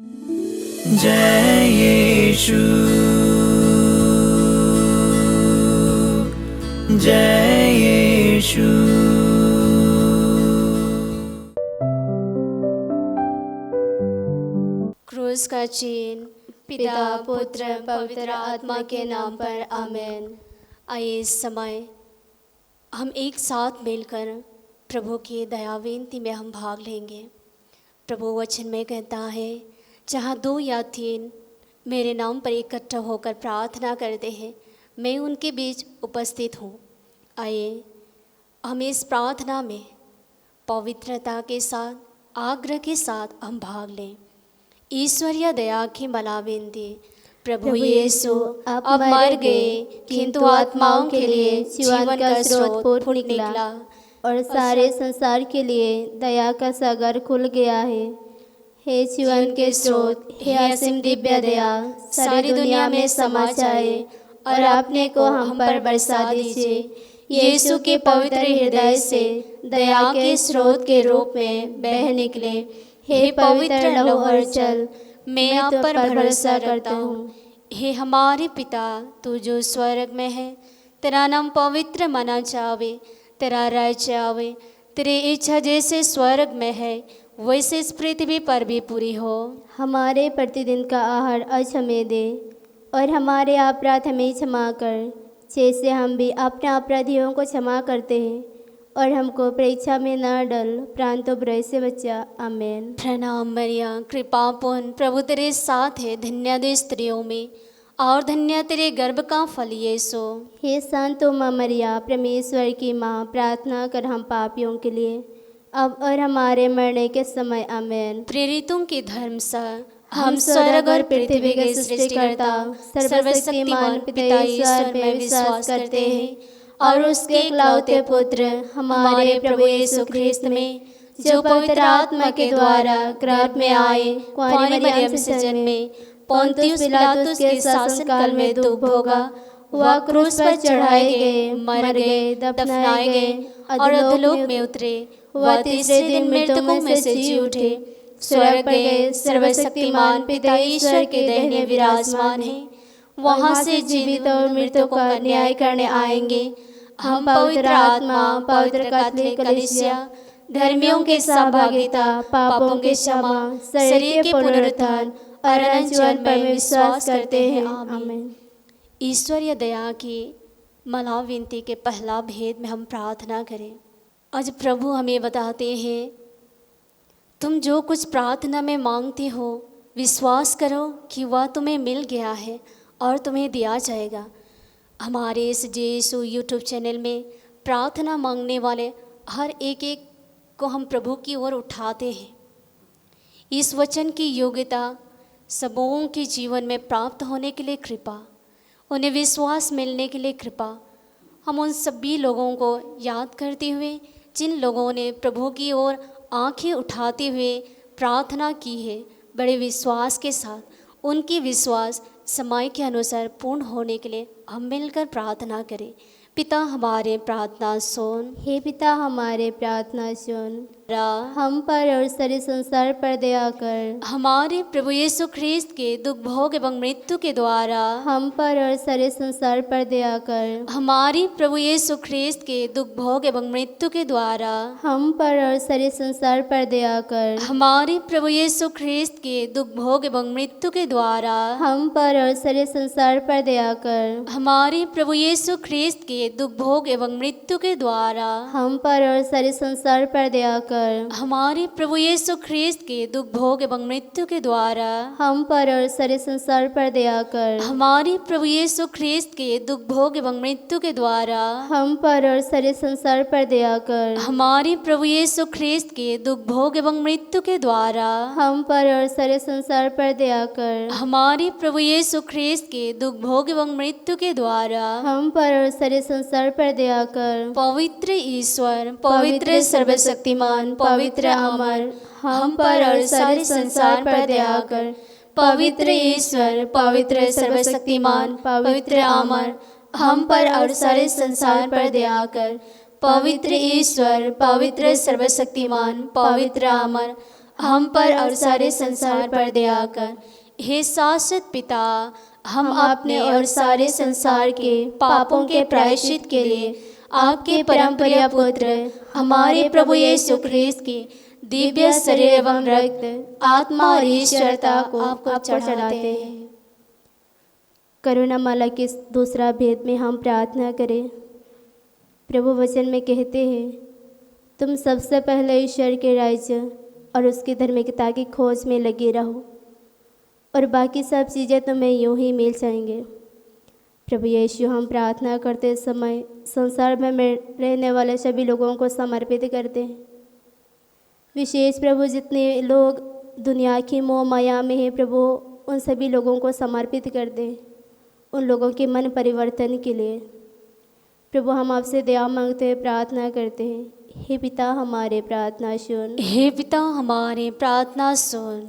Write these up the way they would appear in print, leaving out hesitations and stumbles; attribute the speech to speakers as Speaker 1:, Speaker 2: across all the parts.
Speaker 1: जय यीशु, जय यीशु।
Speaker 2: क्रूस का चिन्ह। पिता, पुत्र, पवित्र आत्मा के नाम पर आमीन। आइए इस समय हम एक साथ मिलकर प्रभु की दया विनती में हम भाग लेंगे। प्रभु वचन में कहता है, जहाँ 2 या 3 मेरे नाम पर इकट्ठा होकर प्रार्थना करते हैं, मैं उनके बीच उपस्थित हूँ। आइए हम इस प्रार्थना में पवित्रता के साथ, आग्रह के साथ हम भाग लें। ईश्वरीय दया की मला विनती। प्रभु यीशु अब मर गए, किंतु आत्माओं के लिए जीवन का स्रोत फूट निकला
Speaker 3: और सारे संसार के लिए दया का सागर खुल गया है। हे जीवन के स्रोत, हे असीम दिव्य दया, सारी दुनिया में समा जाए और अपने को हम पर बरसा दीजिए। यीशु के पवित्र हृदय से दया के स्रोत के रूप में बह निकले। हे पवित्र लहू और जल,
Speaker 2: मैं आप पर भरोसा करता हूँ। हे हमारे पिता, तू जो स्वर्ग में है, तेरा नाम पवित्र माना जावे, तेरा राज्य आवे, तेरी इच्छा जैसे स्वर्ग में है वैसे इस पृथ्वी पर भी पूरी हो।
Speaker 3: हमारे प्रतिदिन का आहार आज हमें दे और हमारे अपराध हमें क्षमा कर, जैसे हम भी अपने अपराधियों को क्षमा करते हैं, और हमको परीक्षा में न डल, प्रांतो बुराई से बचा। आमीन।
Speaker 2: प्रणाम मरिया, कृपा पूर्ण, प्रभु तेरे साथ है। धन्य तू स्त्रियों में और धन्य तेरे गर्भ का फल यीशु।
Speaker 3: हे संतो माँ मरिया, परमेश्वर की माँ, प्रार्थना कर हम पापियों के लिए, अब और हमारे मरने के समय। आमीन।
Speaker 2: प्रेरितों की धर्म सा, हम स्वर्ग और पृथ्वी के सृष्टिकर्ता सर्वशक्तिमान पिता ईश्वर में विश्वास करते हैं और उसके इकलौते पुत्र हमारे प्रभु यीशु ख्रिस्त में, जो पवित्र आत्मा के द्वारा गर्भ में आए, कुंवारी मरियम से जन्मे, पोंतियुस पिलातुस के शासनकाल में दुख भोगा, वह क्रूस पर चढ़ाए गए, मर गए, दफनाए गए और अधोलोक में उतरे। वह तीसरे दिन मृतकों में से जी उठे, स्वर्ग गए, सर्वशक्तिमान पिता ईश्वर के दाहिने विराजमान है। वहाँ से जीवित और मृतकों का न्याय करने आएंगे। हम पवित्र आत्मा, पवित्र कैथोलिक कलीसिया, धर्मियों के सहभागिता, पापों के क्षमा, शरीर के पुनरुत्थान और अनंत जीवन पर विश्वास करते हैं। आमीन। ईश्वरीय दया की मला विनती के पहला भेद में हम प्रार्थना करें। आज प्रभु हमें बताते हैं, तुम जो कुछ प्रार्थना में मांगते हो, विश्वास करो कि वह तुम्हें मिल गया है और तुम्हें दिया जाएगा। हमारे इस यीशु यूट्यूब चैनल में प्रार्थना मांगने वाले हर एक को हम प्रभु की ओर उठाते हैं। इस वचन की योग्यता सबों के जीवन में प्राप्त होने के लिए कृपा, उन्हें विश्वास मिलने के लिए कृपा। हम उन सभी लोगों को याद करते हुए, जिन लोगों ने प्रभु की ओर आंखें उठाते हुए प्रार्थना की है, बड़े विश्वास के साथ, उनकी विश्वास समय के अनुसार पूर्ण होने के लिए हम मिलकर प्रार्थना करें। पिता हमारे प्रार्थना सुन।
Speaker 3: हे पिता हमारे प्रार्थना सुन, हम पर और सारे संसार पर दया कर।
Speaker 2: हमारे प्रभु यीशु ख्रिस्त के दुख भोग एवं मृत्यु के द्वारा
Speaker 3: हम पर और सारे संसार पर दया कर।
Speaker 2: हमारे प्रभु यीशु ख्रिस्त के दुख भोग एवं मृत्यु के द्वारा
Speaker 3: हम पर और सारे संसार पर दया कर।
Speaker 2: हमारे प्रभु यीशु ख्रिस्त के दुख भोग एवं मृत्यु के द्वारा
Speaker 3: हम पर और सारे संसार पर दया कर।
Speaker 2: हमारे प्रभु यीशु ख्रिस्त के दुख भोग एवं मृत्यु के द्वारा
Speaker 3: हम पर और सारे संसार पर दया कर।
Speaker 2: हमारे प्रभु यीशु ख्रिस्त के दुख भोग एवं मृत्यु के द्वारा
Speaker 3: हम पर और सारे संसार पर दया कर।
Speaker 2: हमारे प्रभु यीशु ख्रिस्त के दुख भोग एवं मृत्यु के द्वारा
Speaker 3: हम पर और सारे संसार पर दया कर।
Speaker 2: हमारे प्रभु यीशु ख्रिस्त के दुख भोग एवं मृत्यु के द्वारा
Speaker 3: हम पर और सारे संसार पर दया कर।
Speaker 2: हमारे प्रभु यीशु ख्रिस्त के दुख भोग एवं मृत्यु के द्वारा
Speaker 3: हम पर और सारे संसार पर दया कर।
Speaker 2: पवित्र ईश्वर, पवित्र सर्वशक्तिमान, पवित्र अमर, हम पर और सारे संसार पर दया कर। पवित्र ईश्वर, पवित्र सर्वशक्तिमान, पवित्र अमर, हम पर और सारे संसार पर दया कर। पवित्र ईश्वर, पवित्र सर्वशक्तिमान, पवित्र अमर, हम पर और सारे संसार पर दया कर। हे शाश्वत पिता, हम अपने और सारे संसार के पापों के प्रायश्चित के लिए आपके परम प्रिय पुत्र हमारे प्रभु यीशु ख्रीस्त की दिव्य शरीर एवं रक्त, आत्मा और ईश्वरता को आपको चढ़ाते हैं।
Speaker 3: करुणामाला के दूसरा भेद में हम प्रार्थना करें। प्रभु वचन में कहते हैं, तुम सबसे पहले ईश्वर के राज्य और उसकी धार्मिकता की खोज में लगे रहो और बाकी सब चीज़ें तुम्हें यूं ही मिल जाएंगे। प्रभु यीशु, हम प्रार्थना करते समय संसार में रहने वाले सभी लोगों को समर्पित करते हैं। विशेष प्रभु, जितने लोग दुनिया की मोह माया में हैं प्रभु, उन सभी लोगों को समर्पित कर दें, उन लोगों के मन परिवर्तन के लिए। प्रभु, हम आपसे दया मांगते हैं, प्रार्थना करते हैं। हे पिता, हमारे प्रार्थना सुन।
Speaker 2: हे पिता, हमारे प्रार्थना सुन।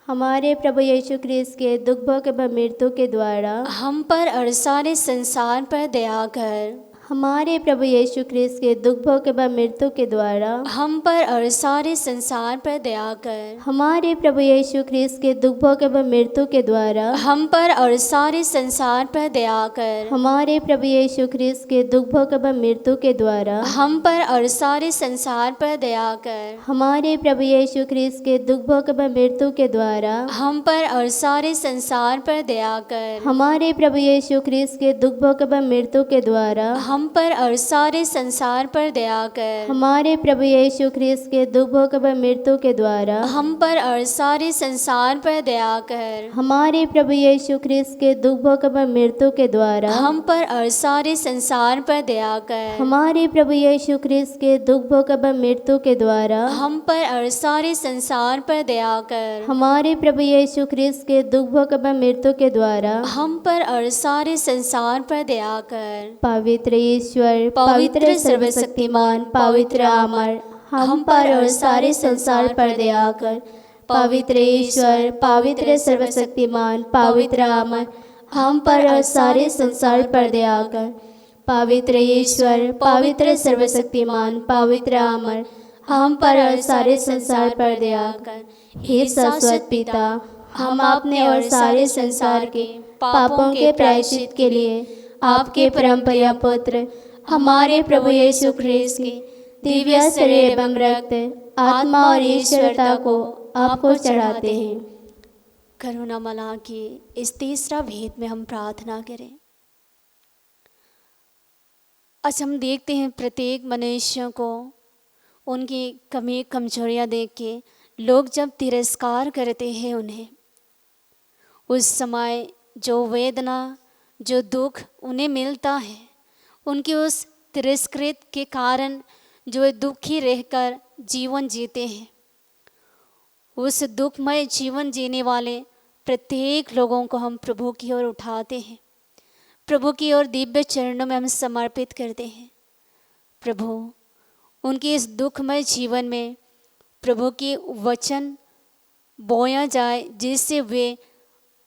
Speaker 3: हमारे प्रभु यीशु ख्रीस्त के दुख भोग एवं मृत्यु के द्वारा
Speaker 2: हम पर और सारे संसार पर दया कर।
Speaker 3: हमारे प्रभु यीशु ख्रीस्त के दुख भोग एवं मृत्यु के द्वारा
Speaker 2: हम पर और सारे संसार पर दया कर।
Speaker 3: हमारे प्रभु यीशु ख्रीस्त के दुख भोग एवं मृत्यु के द्वारा
Speaker 2: हम पर और सारे संसार पर दया कर।
Speaker 3: हमारे प्रभु यीशु ख्रीस्त के दुख भोग एवं मृत्यु के द्वारा
Speaker 2: हम पर और सारे संसार पर दया कर।
Speaker 3: हमारे प्रभु यीशु ख्रीस्त के दुख भोग एवं मृत्यु के द्वारा
Speaker 2: हम पर और सारे संसार पर दया कर।
Speaker 3: हमारे प्रभु यीशु ख्रीस्त के दुख भोग एवं मृत्यु के द्वारा
Speaker 2: हम पर और सारे संसार पर दया कर।
Speaker 3: हमारे प्रभु यीशु ख्रीस्त के दुख भोग एवं मृत्यु के द्वारा
Speaker 2: हम पर और सारे संसार पर दया कर।
Speaker 3: हमारे प्रभु यीशु ख्रीस्त के दुख भोग एवं मृत्यु के द्वारा
Speaker 2: हम पर और सारे संसार पर दया कर।
Speaker 3: हमारे प्रभु यीशु ख्रीस्त के दुख भोग एवं मृत्यु के द्वारा
Speaker 2: हम पर और सारे संसार पर दया कर।
Speaker 3: हमारे प्रभु यीशु ख्रीस्त के दुख भोग एवं मृत्यु के द्वारा
Speaker 2: हम पर और सारे संसार पर दया कर।
Speaker 3: पवित्र ईश्वर, पवित्र सर्वशक्तिमान, पवित्र अमर, हम पर और सारे संसार पर दया कर। पवित्र ईश्वर, पवित्र सर्वशक्तिमान, पवित्र अमर, हम पर और सारे संसार पर दया कर। पवित्र ईश्वर, पवित्र सर्वशक्तिमान, पवित्र अमर, हम पर और सारे संसार पर दया कर। हे शाश्वत पिता, हम अपने और सारे संसार के पापों के प्रायश्चित के लिए आपके परम प्रिय पुत्र हमारे प्रभु यीशु ख्रीस्त के दिव्य शरीर एवं रक्त, आत्मा और ईश्वरता को आपको चढ़ाते हैं।
Speaker 2: करुणामला की इस तीसरा भेद में हम प्रार्थना करें। आज हम देखते हैं प्रत्येक मनुष्य को उनकी कमी कमजोरियां देख के लोग जब तिरस्कार करते हैं उन्हें, उस समय जो वेदना, जो दुख उन्हें मिलता है, उनकी उस तिरस्कृत के कारण जो दुखी रहकर जीवन जीते हैं, उस दुखमय जीवन जीने वाले प्रत्येक लोगों को हम प्रभु की ओर उठाते हैं, प्रभु की ओर दिव्य चरणों में हम समर्पित करते हैं। प्रभु, उनके इस दुखमय जीवन में प्रभु की वचन बोया जाए, जिससे वे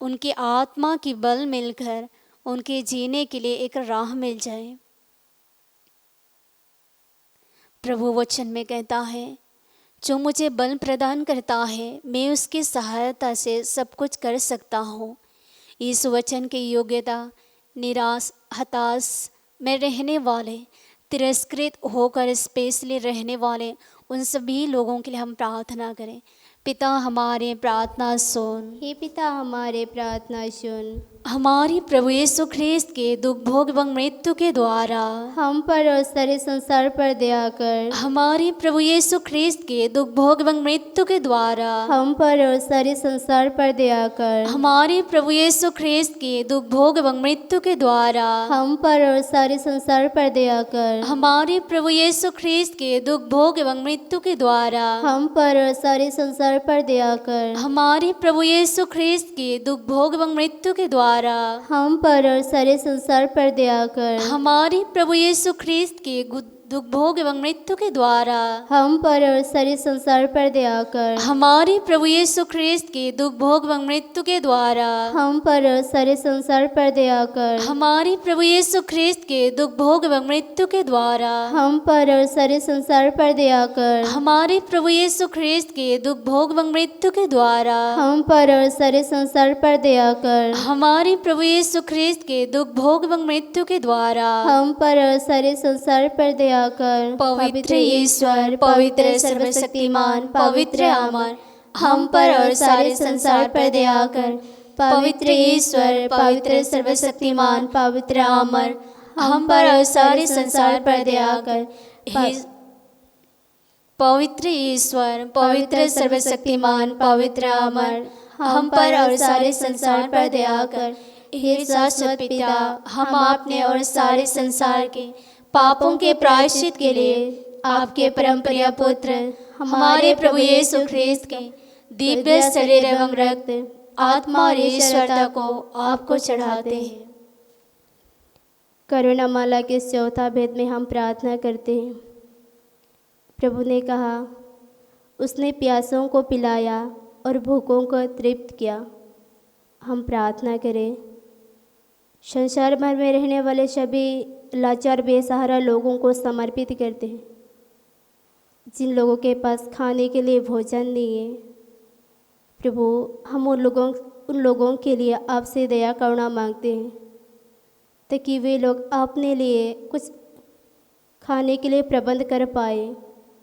Speaker 2: उनकी आत्मा की बल मिलकर उनके जीने के लिए एक राह मिल जाए। प्रभु वचन में कहता है, जो मुझे बल प्रदान करता है, मैं उसकी सहायता से सब कुछ कर सकता हूँ। इस वचन की योग्यता निराश, हताश में रहने वाले, तिरस्कृत होकर स्पेशली रहने वाले उन सभी लोगों के लिए हम प्रार्थना करें। पिता, हमारे प्रार्थना सुन।
Speaker 3: हे पिता, हमारे प्रार्थना सुन।
Speaker 2: हमारी प्रभु यीशु ख्रीस्त के दुख भोग एवं मृत्यु के द्वारा
Speaker 3: हम पर और सारे संसार पर दया कर।
Speaker 2: हमारी प्रभु यीशु ख्रीस्त के दुख भोग एवं मृत्यु के द्वारा
Speaker 3: हम पर और सारे संसार पर दया कर।
Speaker 2: हमारे प्रभु यीशु ख्रीस्त के दुख भोग एवं मृत्यु के द्वारा
Speaker 3: हम पर और सारे संसार पर दया कर।
Speaker 2: हमारे प्रभु यीशु ख्रीस्त के दुख भोग एवं मृत्यु के द्वारा
Speaker 3: हम पर और सारे संसार पर दया कर।
Speaker 2: हमारे प्रभु यीशु ख्रीस्त के दुख भोग एवं मृत्यु के द्वारा
Speaker 3: हम पर और सारे संसार पर दया कर।
Speaker 2: हमारे प्रभु यीशु ख्रीस्त के दुख भोग एवं मृत्यु के द्वारा
Speaker 3: हम पर और सारे संसार पर दया कर।
Speaker 2: हमारे प्रभु यीशु ख्रिस्त के दुख भोग एवं मृत्यु के द्वारा
Speaker 3: हम पर और सारे संसार पर दया कर।
Speaker 2: हमारे प्रभु यीशु ख्रिस्त के दुख भोग एवं मृत्यु के द्वारा
Speaker 3: हम पर और सारे संसार पर दया कर।
Speaker 2: हमारे प्रभु यीशु ख्रिस्त के दुख भोग एवं मृत्यु के द्वारा
Speaker 3: हम पर और सारे संसार पर दया कर।
Speaker 2: हमारे प्रभु यीशु ख्रिस्त के दुख भोग एवं मृत्यु के द्वारा
Speaker 3: हम पर और सारे संसार पर दया कर।
Speaker 2: पवित्र ईश्वर, पवित्र सर्वशक्तिमान, पवित्र अमर, हम पर और सारे संसार पर दया कर। पवित्र ईश्वर, पवित्र सर्वशक्तिमान, पवित्र अमर, हम पर और सारे संसार पर दया कर। पवित्र ईश्वर, पवित्र सर्वशक्तिमान, पवित्र अमर, हम पर और सारे संसार पर दया कर। हे शाश्वत पिता, हम आपने और सारे संसार के पापों के प्रायश्चित के लिए आपके परम प्रिय पुत्र हमारे प्रभु यीशु ख्रिस्त के दिव्य शरीर एवं रक्त, आत्मा और ईश्वरता को आपको चढ़ाते हैं।
Speaker 3: करुणामाला के चौथा भेद में हम प्रार्थना करते हैं। प्रभु ने कहा, उसने प्यासों को पिलाया और भूखों को तृप्त किया। हम प्रार्थना करें, संसार भर में रहने वाले सभी लाचार बेसहारा लोगों को समर्पित करते हैं, जिन लोगों के पास खाने के लिए भोजन नहीं है। प्रभु, हम उन लोगों के लिए आपसे दया करुणा मांगते हैं, ताकि वे लोग अपने लिए कुछ खाने के लिए प्रबंध कर पाए।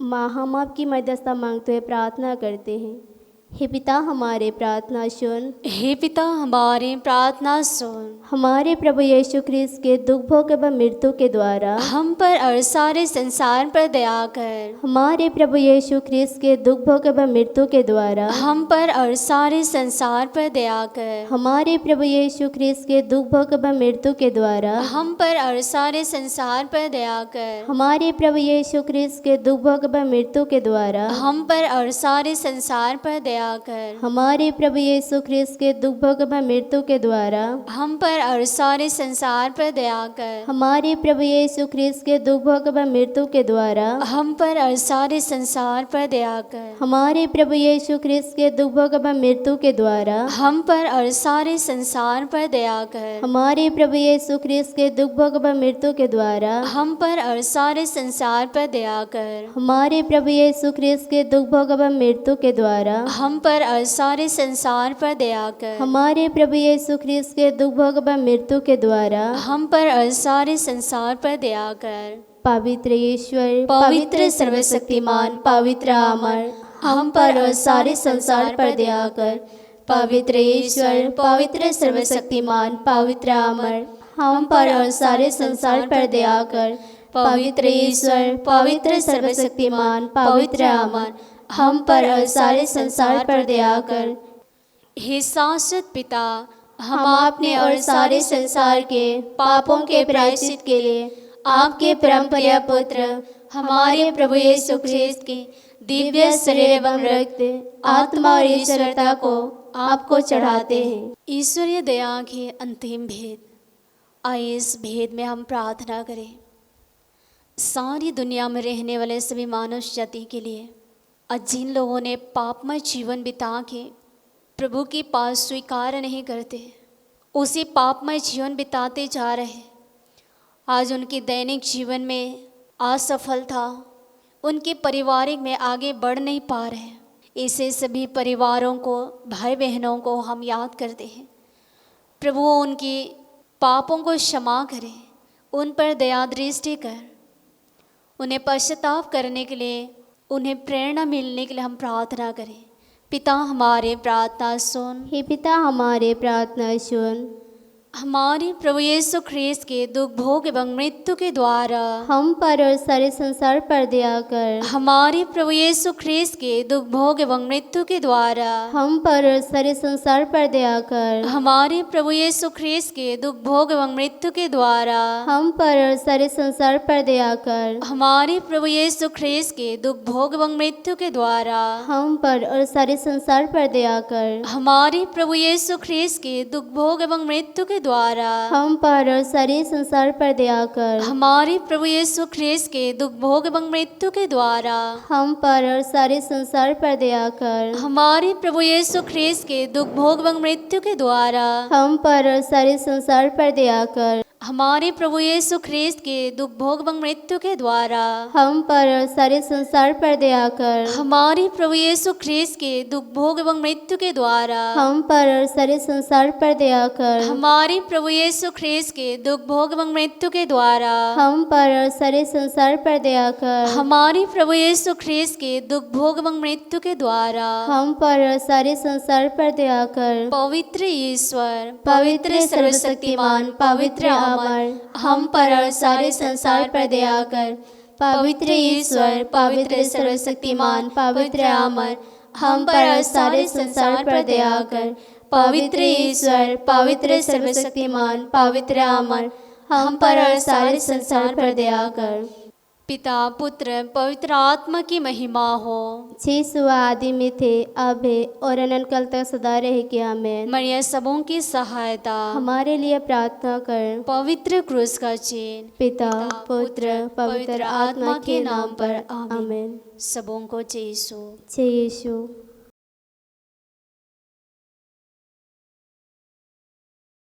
Speaker 3: माँ, हम आपकी मध्यस्थता मांगते हुए प्रार्थना करते हैं। हे पिता, हमारे प्रार्थना सुन।
Speaker 2: हे पिता, हमारे प्रार्थना सुन।
Speaker 3: हमारे प्रभु यीशु ख्रिस्त के दुख भोग एवं मृत्यु के द्वारा
Speaker 2: हम पर और सारे संसार पर दया कर।
Speaker 3: हमारे प्रभु यीशु ख्रिस्त के दुख भोग एवं मृत्यु के द्वारा
Speaker 2: हम पर और सारे संसार पर दया कर।
Speaker 3: हमारे प्रभु यीशु ख्रिस्त के दुख भोग एवं मृत्यु के द्वारा
Speaker 2: हम पर और सारे संसार पर दया कर।
Speaker 3: हमारे प्रभु यीशु ख्रिस्त के दुख भोग एवं मृत्यु के द्वारा
Speaker 2: हम पर और सारे संसार पर दया कर।
Speaker 3: हमारे प्रभु यीशु ख्रिस्त के दुख भोग एवं मृत्यु के द्वारा
Speaker 2: हम पर और सारे संसार पर दया कर।
Speaker 3: हमारे प्रभु यीशु ख्रिस्त के दुख भोग एवं मृत्यु के द्वारा
Speaker 2: हम पर और सारे संसार पर दया कर।
Speaker 3: हमारे प्रभु यीशु ख्रिस्त के दुख भोग एवं मृत्यु के द्वारा
Speaker 2: हम पर और सारे संसार पर दया कर।
Speaker 3: हमारे प्रभु यीशु ख्रिस्त के दुख भोग एवं मृत्यु के द्वारा
Speaker 2: हम पर और सारे संसार पर दया कर।
Speaker 3: हमारे प्रभु यीशु ख्रिस्त के दुख भोग एवं मृत्यु के द्वारा
Speaker 2: हम पर और सारे संसार पर दया कर।
Speaker 3: हमारे प्रभु यीशु ख्रिस्त के दुख भोग एवं मृत्यु के द्वारा
Speaker 2: हम पर और सारे संसार पर दया कर।
Speaker 3: पवित्र ईश्वर,
Speaker 2: पवित्र सर्वशक्तिमान, पवित्र अमर, हम पर और सारे संसार पर दया कर। पवित्र ईश्वर, पवित्र सर्वशक्तिमान, पवित्र अमर, हम पर और सारे संसार पर दया कर। पवित्र ईश्वर, पवित्र सर्वशक्तिमान, पवित्र अमर, हम पर और सारे संसार पर दया कर। हे शाश्वत पिता, हम आपने और सारे संसार के पापों के प्रायश्चित के लिए आपके परम प्रिय पुत्र हमारे प्रभु यीशु ख्रिस्त के दिव्य शरीर एवं रक्त, आत्मा और ईश्वरता को आपको चढ़ाते हैं। ईश्वरीय दया के अंतिम भेद। आइए इस भेद में हम प्रार्थना करें सारी दुनिया में रहने वाले सभी मानव जाति के लिए, और जिन लोगों ने पापमय जीवन बिता के प्रभु के पास स्वीकार नहीं करते, उसी पापमय जीवन बिताते जा रहे, आज उनके दैनिक जीवन में असफलता, उनके पारिवारिक में आगे बढ़ नहीं पा रहे। ऐसे सभी परिवारों को, भाई बहनों को हम याद करते हैं। प्रभु उनके पापों को क्षमा करे, उन पर दया दृष्टि कर, उन्हें पश्चाताप करने के लिए, उन्हें प्रेरणा मिलने के लिए हम प्रार्थना करें। पिता, हमारे प्रार्थना सुन।
Speaker 3: हे पिता, हमारे प्रार्थना सुन।
Speaker 2: हमारे प्रभु यीशु ख्रिस्त के दुख भोग एवं मृत्यु के द्वारा
Speaker 3: हम पर और सारे संसार पर दया कर।
Speaker 2: हमारे प्रभु यीशु ख्रिस्त के दुख भोग एवं मृत्यु के द्वारा
Speaker 3: हम पर और सारे संसार पर दया कर।
Speaker 2: हमारे प्रभु यीशु ख्रिस्त के दुख भोग एवं मृत्यु के द्वारा
Speaker 3: हम पर और सारे संसार पर दया कर।
Speaker 2: हमारे प्रभु यीशु ख्रिस्त के दुख भोग एवं मृत्यु के द्वारा
Speaker 3: हम पर और सारे संसार पर दया कर।
Speaker 2: हमारे प्रभु यीशु ख्रिस्त के दुख भोग एवं मृत्यु के द्वारा
Speaker 3: हम पर और सारे संसार पर दया कर।
Speaker 2: हमारे प्रभु यीशु ख्रीस्त के दुख भोग एवं मृत्यु के द्वारा
Speaker 3: हम पर और सारे संसार पर दया कर।
Speaker 2: हमारे प्रभु यीशु ख्रीस्त के दुख भोग एवं मृत्यु के द्वारा
Speaker 3: हम पर और सारे संसार पर दया कर।
Speaker 2: हमारे प्रभु यीशु ख्रीस्त के दुख भोग एवं मृत्यु के द्वारा
Speaker 3: हम पर और सारे संसार पर दया कर।
Speaker 2: हमारे प्रभु यीशु ख्रीस्त के दुख भोग एवं मृत्यु के द्वारा
Speaker 3: हम पर और सारे संसार पर दया कर।
Speaker 2: हमारे प्रभु यीशु ख्रीस्त के दुख भोग एवं मृत्यु के द्वारा
Speaker 3: हम पर और सारे संसार पर दया कर।
Speaker 2: हमारे प्रभु यीशु ख्रीस्त के दुख भोग एवं मृत्यु के द्वारा
Speaker 3: हम पर और सारे संसार पर दया कर।
Speaker 2: पवित्र ईश्वर,
Speaker 3: पवित्र सर्वशक्तिमान, पवित्र अमर, हम पर और सारे संसार पर दया कर। पवित्र ईश्वर, पवित्र सर्वशक्तिमान, पवित्र अमर, हम पर और सारे संसार पर दया कर। पवित्र ईश्वर, पवित्र सर्वशक्तिमान, पवित्र अमर, हम पर और सारे संसार पर दया कर।
Speaker 2: पिता, पुत्र, पवित्र आत्मा की महिमा हो।
Speaker 3: यीशु आदि में थे, अब है और अनंत काल तक सदा रहेगी। आमीन।
Speaker 2: मरिया सबों की सहायता
Speaker 3: हमारे लिए प्रार्थना कर।
Speaker 2: पवित्र क्रूस का चिन्ह
Speaker 3: पिता, पुत्र, पवित्र आत्मा के नाम पर। आमीन।
Speaker 2: सबों को जय यीशु।
Speaker 3: जय यीशु।